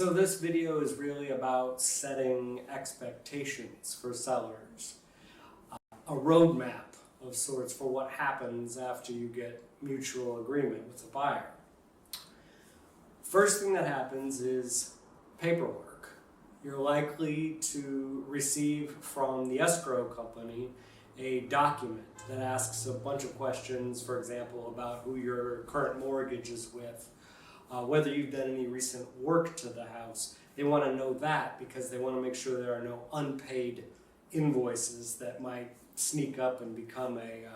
So this video is really about setting expectations for sellers, a roadmap of sorts for what happens after you get mutual agreement with the buyer. First thing that happens is paperwork. You're likely to receive from the escrow company a document that asks a bunch of questions, for example, about who your current mortgage is with, whether you've done any recent work to the house. They want to know that because they want to make sure there are no unpaid invoices that might sneak up and become a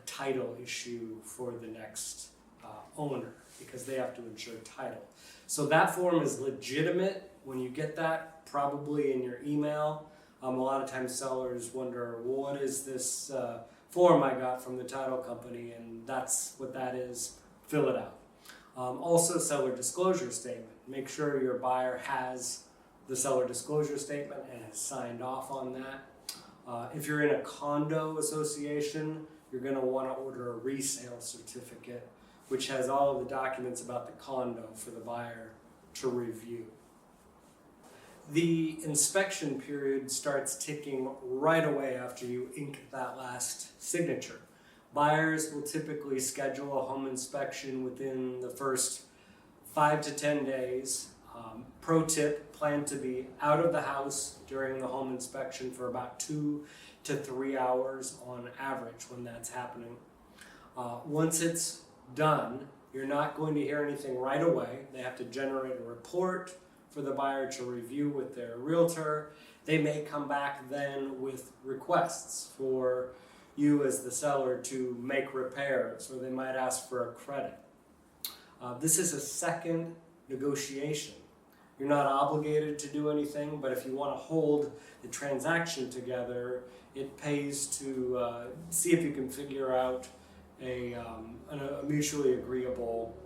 title issue for the next owner, because they have to ensure title. So that form is legitimate. When you get that, probably in your email, a lot of times sellers wonder, well, what is this form I got from the title company? And that's what that is. Fill it out. Also, seller disclosure statement. Make sure your buyer has the seller disclosure statement and has signed off on that. If you're in a condo association, you're going to want to order a resale certificate, which has all of the documents about the condo for the buyer to review. The inspection period starts ticking right away after you ink that last signature. Buyers will typically schedule a home inspection within the first 5 to 10 days. Pro tip, plan to be out of the house during the home inspection for about 2 to 3 hours on average when that's happening. Once it's done, you're not going to hear anything right away. They have to generate a report for the buyer to review with their realtor. They may come back then with requests for you as the seller to make repairs, or they might ask for a credit. This is a second negotiation. You're not obligated to do anything, but if you want to hold the transaction together, it pays to see if you can figure out a mutually agreeable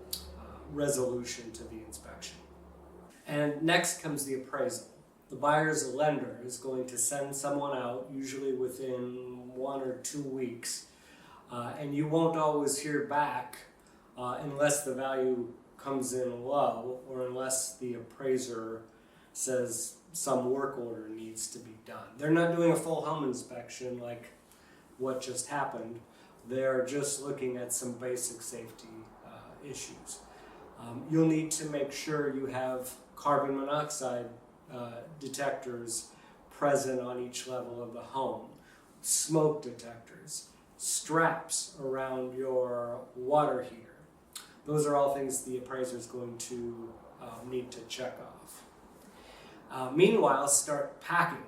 resolution to the inspection. And next comes the appraisal. The buyer's lender is going to send someone out, usually within 1 or 2 weeks, and you won't always hear back unless the value comes in low or unless the appraiser says some work order needs to be done. They're not doing a full home inspection like what just happened. They're just looking at some basic safety issues. You'll need to make sure you have carbon monoxide detectors present on each level of the home, smoke detectors, straps around your water heater. Those are all things the appraiser is going to need to check off. Meanwhile, start packing.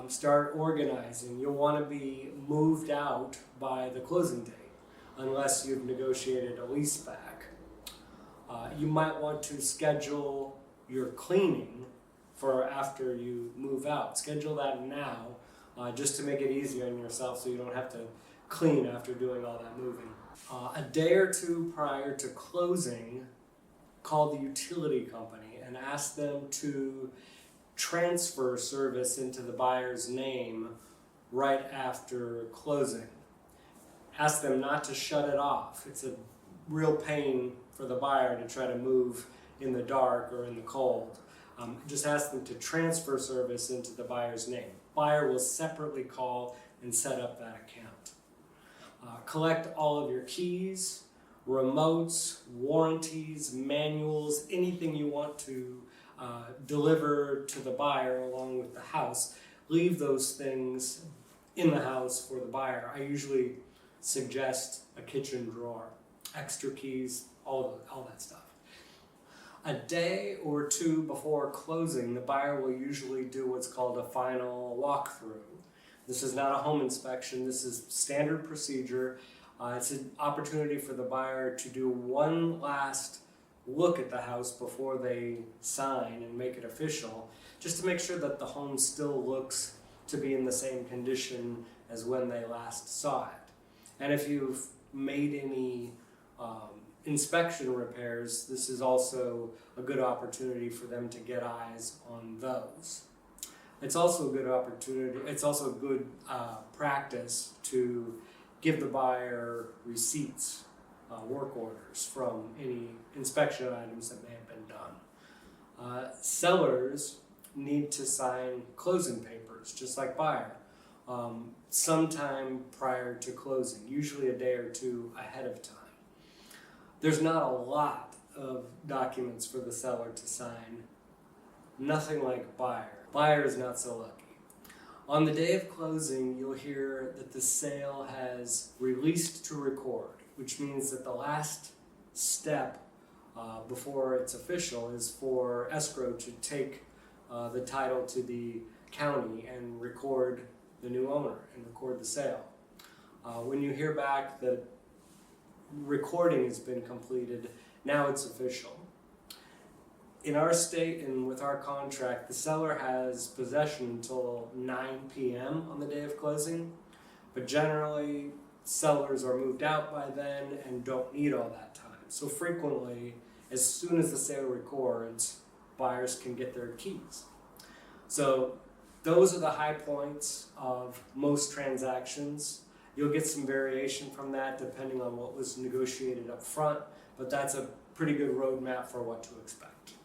Start organizing. You'll want to be moved out by the closing date unless you've negotiated a lease back. You might want to schedule your cleaning for after you move out. Schedule that now just to make it easier on yourself so you don't have to clean after doing all that moving. A day or two prior to closing, call the utility company and ask them to transfer service into the buyer's name right after closing. Ask them not to shut it off. It's a real pain for the buyer to try to move in the dark or in the cold. Just ask them to transfer service into the buyer's name. Buyer will separately call and set up that account. Collect all of your keys, remotes, warranties, manuals, anything you want to deliver to the buyer along with the house. Leave those things in the house for the buyer. I usually suggest a kitchen drawer, extra keys, all that stuff. A day or two before closing, the buyer will usually do what's called a final walkthrough. This is not a home inspection. This is standard procedure. It's an opportunity for the buyer to do one last look at the house before they sign and make it official, just to make sure that the home still looks to be in the same condition as when they last saw it. And if you've made any inspection repairs, this is also a good opportunity for them to get eyes on those. It's also a good opportunity, it's also a good practice to give the buyer receipts, work orders from any inspection items that may have been done. Sellers need to sign closing papers, just like buyer, sometime prior to closing, usually a day or two ahead of time. There's not a lot of documents for the seller to sign, nothing like buyer. Buyer is not so lucky. On the day of closing, you'll hear that the sale has released to record, which means that the last step before it's official is for escrow to take the title to the county and record the new owner and record the sale. When you hear back that recording has been completed, now it's official. In our state and with our contract, the seller has possession until 9 p.m. on the day of closing, but generally sellers are moved out by then and don't need all that time. So frequently, as soon as the sale records, buyers can get their keys. So those are the high points of most transactions. You'll get some variation from that depending on what was negotiated up front, but that's a pretty good roadmap for what to expect.